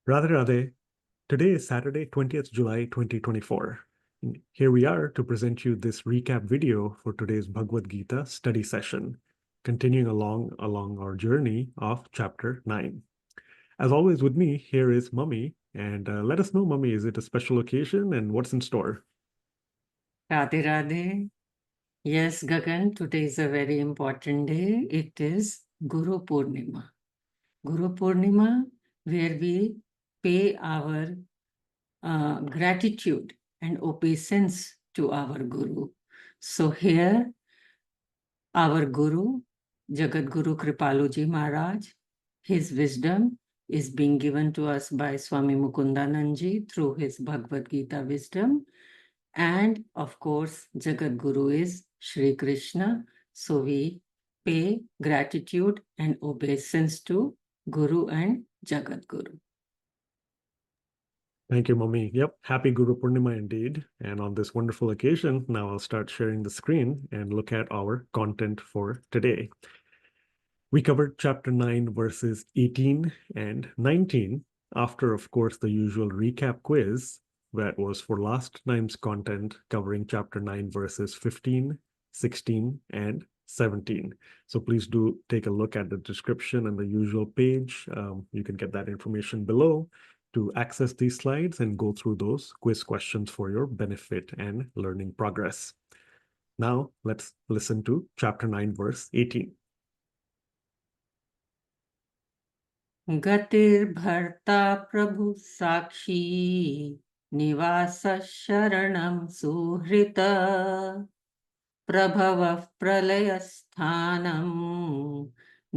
Radha Radhe. Today is Saturday, 20th July 2024. And here we are to present you this recap video for today's Bhagavad Gita study session, continuing along our journey of chapter 9. As always with me, here is Mummy, and let us know, Mummy, is it a special occasion and what's in store? Radhe Radhe. Yes, Gagan, today is a very important day. It is Guru Purnima. Guru Purnima, where we pay our gratitude and obeisance to our Guru. So here, our Guru, Jagat Guru Kripaluji Maharaj, his wisdom is being given to us by Swami Mukundanandji through his Bhagavad Gita wisdom. And of course, Jagat Guru is Shri Krishna. So we pay gratitude and obeisance to Guru and Jagat Guru. Thank you, Mummy. Yep, happy Guru Purnima indeed. And on this wonderful occasion, now I'll start sharing the screen and look at our content for today. We covered chapter 9, verses 18 and 19, after, of course, the usual recap quiz that was for last time's content, covering chapter 9, verses 15, 16, and 17. So please do take a look at the description and the usual page. You can get that information below to access these slides and go through those quiz questions for your benefit and learning progress. Now, let's listen to chapter 9, verse 18. गतिर्भर्ता प्रभु साक्षी निवास शरणं सुहृत प्रभवः प्रलयस्थानं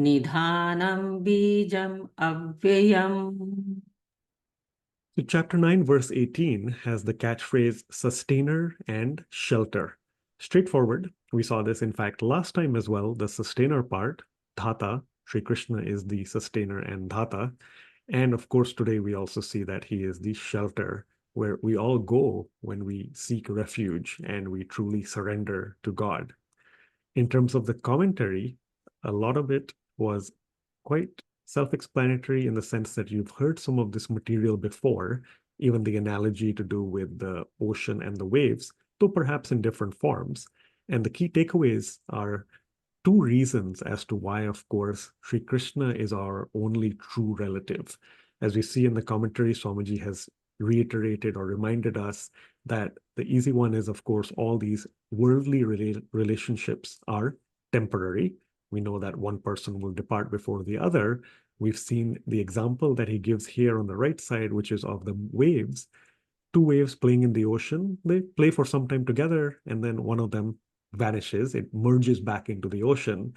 निधानं बीजम् अव्ययम्. So chapter 9, verse 18 has the catchphrase sustainer and shelter. Straightforward. We saw this, in fact, last time as well, the sustainer part, Dhata. Sri Krishna is the sustainer and Dhata. And of course, today we also see that he is the shelter, where we all go when we seek refuge and we truly surrender to God. In terms of the commentary, a lot of it was quite self-explanatory in the sense that you've heard some of this material before, even the analogy to do with the ocean and the waves, though perhaps in different forms. And the key takeaways are two reasons as to why, of course, Sri Krishna is our only true relative. As we see in the commentary, Swamiji has reiterated or reminded us that the easy one is, of course, all these worldly relationships are temporary. We know that one person will depart before the other. We've seen the example that he gives here on the right side, which is of the waves. Two waves playing in the ocean, they play for some time together, and then one of them vanishes, it merges back into the ocean.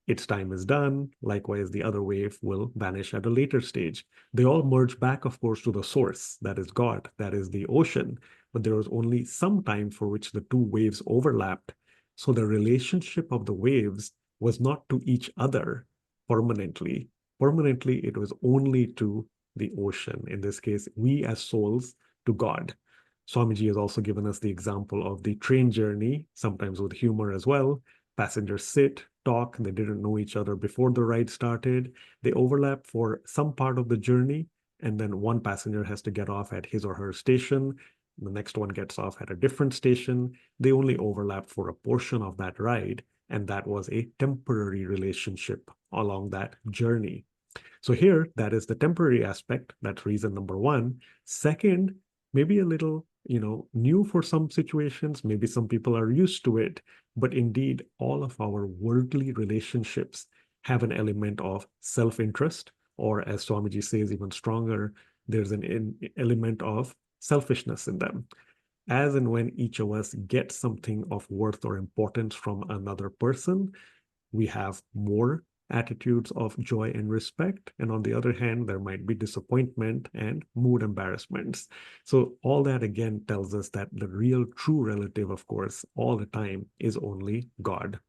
Its time is done. Likewise, the other wave will vanish at a later stage. They all merge back, of course, to the source, that is God, that is the ocean. But there was only some time for which the two waves overlapped. So the relationship of the waves was not to each other permanently. Permanently, it was only to the ocean. In this case, we as souls to God. Swamiji has also given us the example of the train journey, sometimes with humor as well. Passengers sit, talk, they didn't know each other before the ride started. They overlap for some part of the journey, and then one passenger has to get off at his or her station. The next one gets off at a different station. They only overlap for a portion of that ride, and that was a temporary relationship along that journey. So here, that is the temporary aspect. That's reason number one. Second, maybe a little new for some situations. Maybe some people are used to it, but indeed, all of our worldly relationships have an element of self-interest, or as Swamiji says, even stronger, there's an element of selfishness in them. As and when each of us gets something of worth or importance from another person, we have more attitudes of joy and respect. And on the other hand, there might be disappointment and mood embarrassments. So all that again tells us that the real true relative, of course, all the time is only God.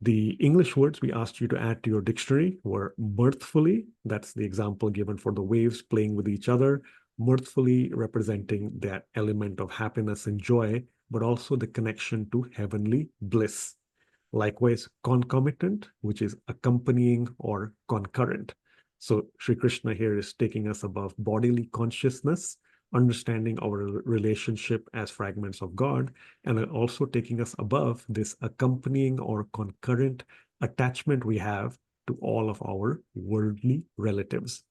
The English words we asked you to add to your dictionary were mirthfully. That's the example given for the waves playing with each other, mirthfully representing that element of happiness and joy, but also the connection to heavenly bliss. Likewise, concomitant, which is accompanying or concurrent. So Sri Krishna here is taking us above bodily consciousness, understanding our relationship as fragments of God, and also taking us above this accompanying or concurrent attachment we have to all of our worldly relatives.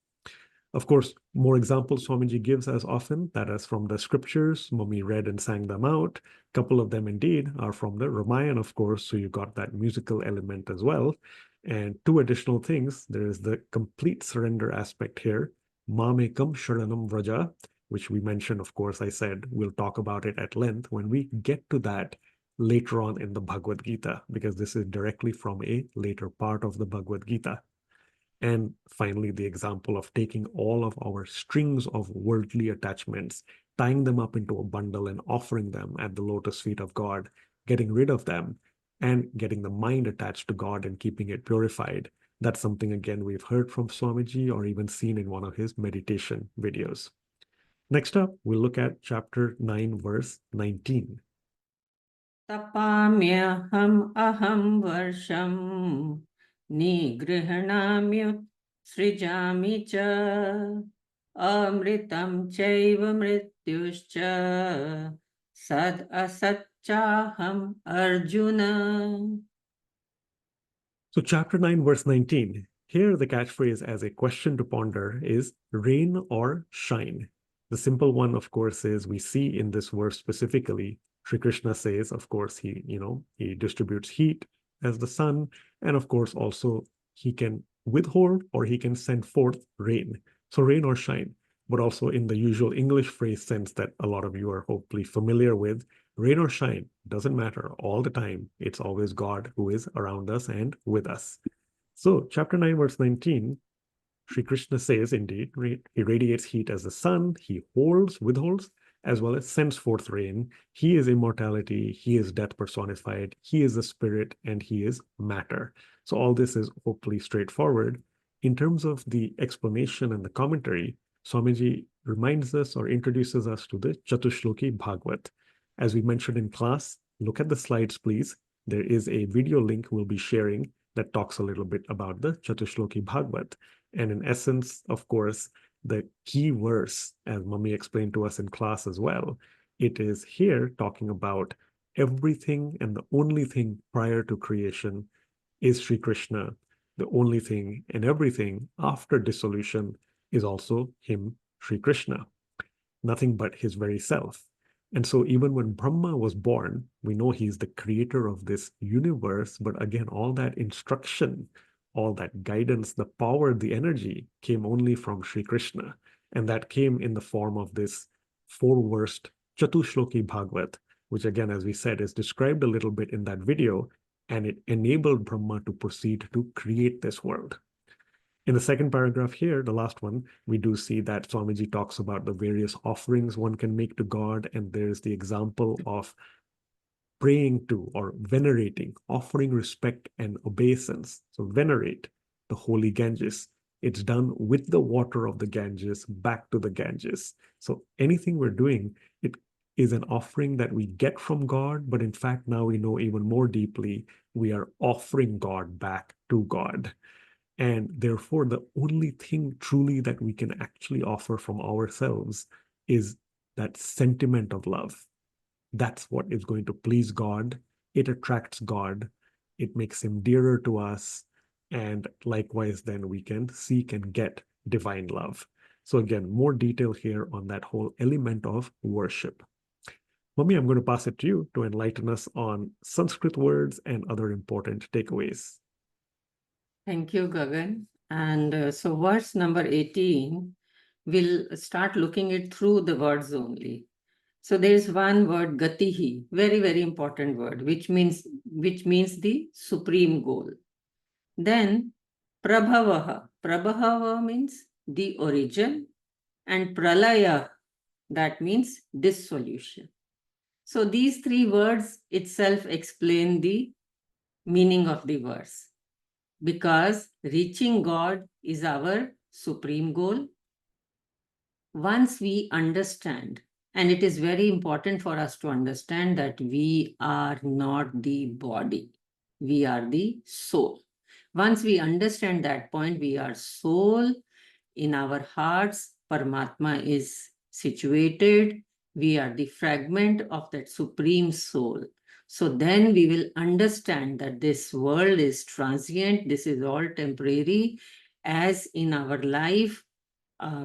Of course, more examples Swamiji gives as often, that is from the scriptures. Mummy read and sang them out. A couple of them indeed are from the Ramayana, of course, so you got that musical element as well. And two additional things. There is the complete surrender aspect here, Mamekam Sharanam Vraja, which we mentioned, of course, I said we'll talk about it at length when we get to that later on in the Bhagavad Gita, because this is directly from a later part of the Bhagavad Gita. And finally, the example of taking all of our strings of worldly attachments, tying them up into a bundle and offering them at the lotus feet of God, getting rid of them, and getting the mind attached to God and keeping it purified. That's something, again, we've heard from Swamiji or even seen in one of his meditation videos. Next up, we'll look at chapter 9, verse 19. Tapamyaham aham varsham nigrihanamyut srijami cha amritam chaiva mrityuscha sad asatchaham arjuna. So chapter 9, verse 19. Here the catchphrase as a question to ponder is rain or shine. The simple one, of course, is we see in this verse specifically, Sri Krishna says, of course, he distributes heat as the sun, and of course also he can withhold or he can send forth rain. So rain or shine, but also in the usual English phrase sense that a lot of you are hopefully familiar with, rain or shine, doesn't matter all the time. It's always God who is around us and with us. So chapter 9, verse 19, Sri Krishna says, indeed, he radiates heat as the sun, he withholds, as well as sends forth rain. He is immortality, he is death personified, he is the spirit, and he is matter. So all this is hopefully straightforward. In terms of the explanation and the commentary, Swamiji reminds us or introduces us to the Chatushloki Bhagavat. As we mentioned in class, look at the slides, please. There is a video link we'll be sharing that talks a little bit about the Chatushloki Bhagavat. And in essence, of course, the key verse, as Mummy explained to us in class as well, it is here talking about everything and the only thing prior to creation is Sri Krishna. The only thing and everything after dissolution is also him, Sri Krishna, nothing but his very self. And so even when Brahma was born, we know he's the creator of this universe, but again, all that instruction, all that guidance, the power, the energy came only from Sri Krishna. And that came in the form of this four-verse Chatushloki Bhagavat, which again, as we said, is described a little bit in that video, and it enabled Brahma to proceed to create this world. In the second paragraph here, the last one, we do see that Swamiji talks about the various offerings one can make to God, and there's the example of praying to or venerating, offering respect and obeisance. So venerate the holy Ganges. It's done with the water of the Ganges back to the Ganges. So anything we're doing, it is an offering that we get from God, but in fact, now we know even more deeply, we are offering God back to God. And therefore, the only thing truly that we can actually offer from ourselves is that sentiment of love. That's what is going to please God. It attracts God. It makes him dearer to us. And likewise, then we can seek and get divine love. So again, more detail here on that whole element of worship. Mummy, I'm going to pass it to you to enlighten us on Sanskrit words and other important takeaways. Thank you, Gagan. And so verse number 18, we'll start looking it through the words only. So there is one word, gatihi, very, very important word, which means the supreme goal. Then prabhavaha. Prabhava means the origin, and pralaya, that means dissolution. So these three words itself explain the meaning of the verse, because reaching God is our supreme goal. Once we understand, and it is very important for us to understand that we are not the body, we are the soul. Once we understand that point, we are soul. In our hearts, Paramatma is situated. We are the fragment of that supreme soul. So then we will understand that this world is transient, this is all temporary. As in our life,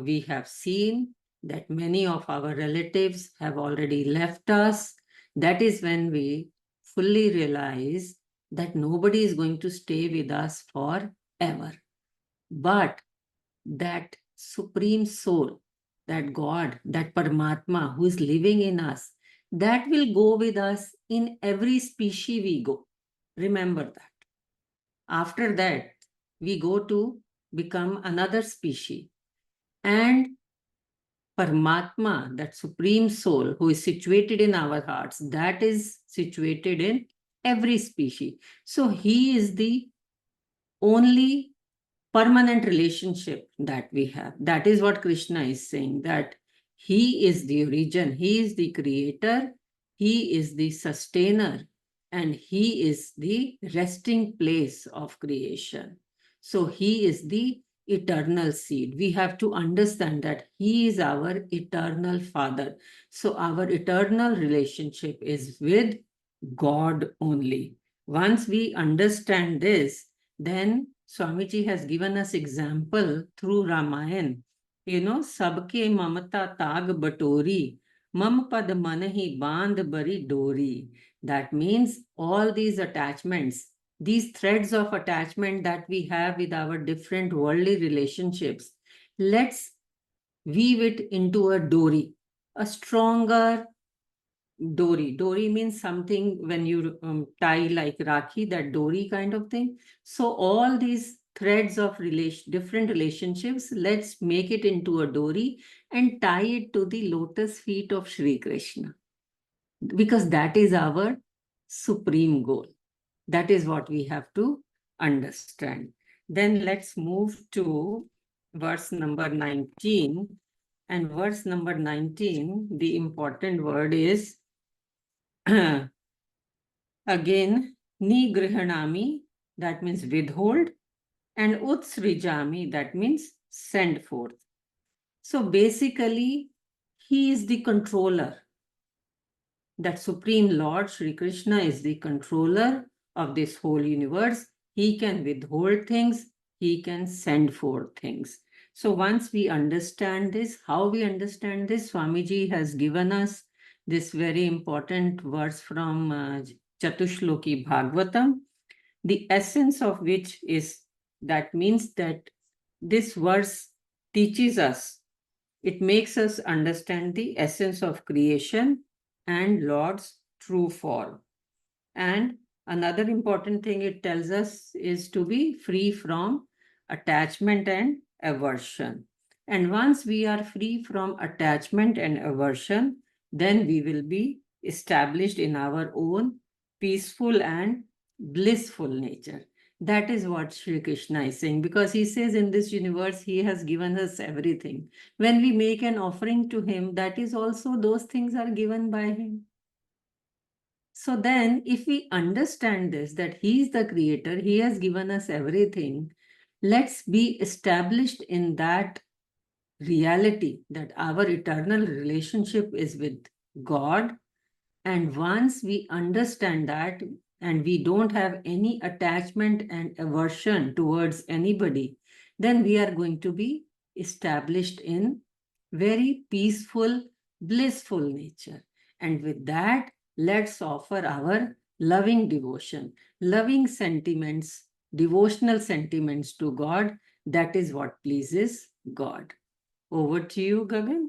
we have seen that many of our relatives have already left us. That is when we fully realize that nobody is going to stay with us forever. But that supreme soul, that God, that Paramatma who is living in us, that will go with us in every species we go. Remember that. After that, we go to become another species. And Paramatma, that supreme soul who is situated in our hearts, that is situated in every species. So he is the only permanent relationship that we have. That is what Krishna is saying, that he is the origin, he is the creator, he is the sustainer, and he is the resting place of creation. So he is the eternal seed. We have to understand that he is our eternal father. So our eternal relationship is with God only. Once we understand this, then Swamiji has given us example through Ramayana. Sabke mamata tag batori, mam pad manahi bandh bari dori. That means all these attachments, these threads of attachment that we have with our different worldly relationships, let's weave it into a dori, a stronger dori. Dori means something when you tie like Rakhi, that dori kind of thing. So all these threads of different relationships, let's make it into a dori and tie it to the lotus feet of Sri Krishna. Because that is our supreme goal. That is what we have to understand. Then let's move to verse number 19. And verse number 19, the important word is again, nigrihanami, that means withhold, and utsrijami, that means send forth. So basically, he is the controller. That Supreme Lord Sri Krishna is the controller of this whole universe. He can withhold things, he can send forth things. So once we understand this, how we understand this, Swamiji has given us this very important verse from Chatushloki Bhagavatam, the essence of which is, that means that this verse teaches us, it makes us understand the essence of creation and Lord's true form. And another important thing it tells us is to be free from attachment and aversion. And once we are free from attachment and aversion, then we will be established in our own peaceful and blissful nature. That is what Sri Krishna is saying, because he says in this universe, he has given us everything. When we make an offering to him, that is also, those things are given by him. So then, if we understand this, that he is the creator, he has given us everything, let's be established in that reality that our eternal relationship is with God. And once we understand that, and we don't have any attachment and aversion towards anybody, then we are going to be established in very peaceful, blissful nature. And with that, let's offer our loving devotion, loving sentiments, devotional sentiments to God. That is what pleases God. Over to you, Gagan.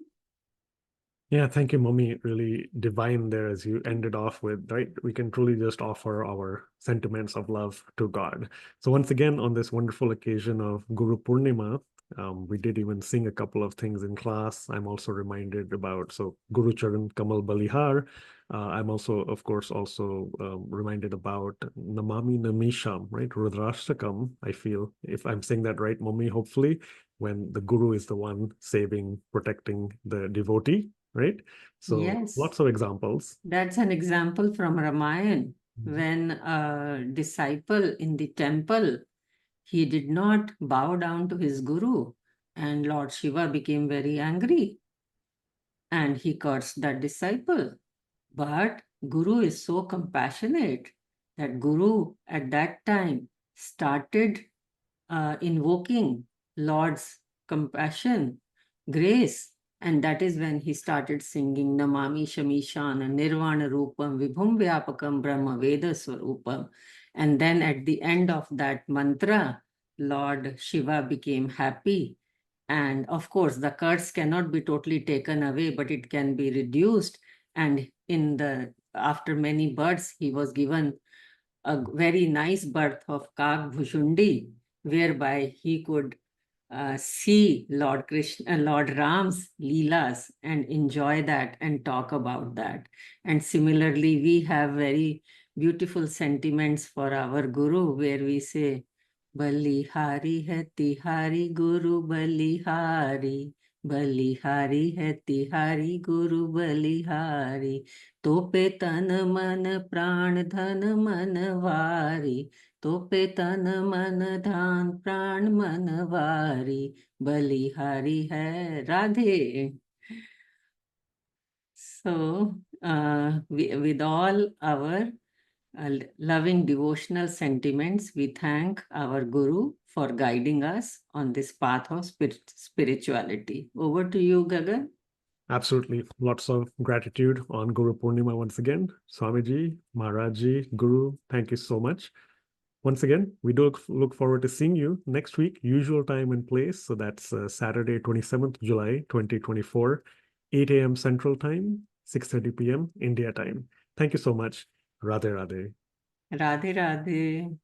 Yeah, thank you, Mommy. Really divine there as you ended off with, right? We can truly just offer our sentiments of love to God. So once again, on this wonderful occasion of Guru Purnima, we did even sing a couple of things in class. I'm also reminded about, so Guru Charan Kamal Balihar. I'm also, of course, also reminded about Namami Namisham, right? Rudrashtakam, I feel, if I'm saying that right, Mommy, hopefully, when the Guru is the one saving, protecting the devotee, right? So Yes. lots of examples. That's an example from Ramayana, when a disciple in the temple he did not bow down to his guru, and Lord Shiva became very angry and he cursed that disciple. But Guru is so compassionate that Guru at that time started invoking Lord's compassion, grace, and that is when he started singing Namami Shamishana Nirvana Rupam Vibhum Vyapakam Brahma Veda Swarupam. And then at the end of that mantra, Lord Shiva became happy. And of course, the curse cannot be totally taken away, but it can be reduced. And after many births, he was given a very nice birth of Kak Bhushundi, whereby he could see Lord Krishna, Lord Ram's Leelas and enjoy that and talk about that. And similarly, we have very beautiful sentiments for our Guru, where we say, बलिहारी है तिहारी गुरु बलिहारी, बलिहारी है तिहारी गुरु बलिहारी, तो पे तन मन प्राण धन मन वारी, तो पे तन मन धान प्राण मन वारी, बलिहारी है Radhe. So, with all our loving devotional sentiments, we thank our Guru for guiding us on this path of spirituality. Over to you, Gagan. Absolutely. Lots of gratitude on Guru Purnima once again. Swamiji, Maharaji, Guru, thank you so much. Once again, we do look forward to seeing you next week, usual time and place. So that's Saturday, 27th July, 2024, 8 a.m. Central Time, 6:30 p.m. India time. Thank you so much. Radhe Radhe. Radhe Radhe.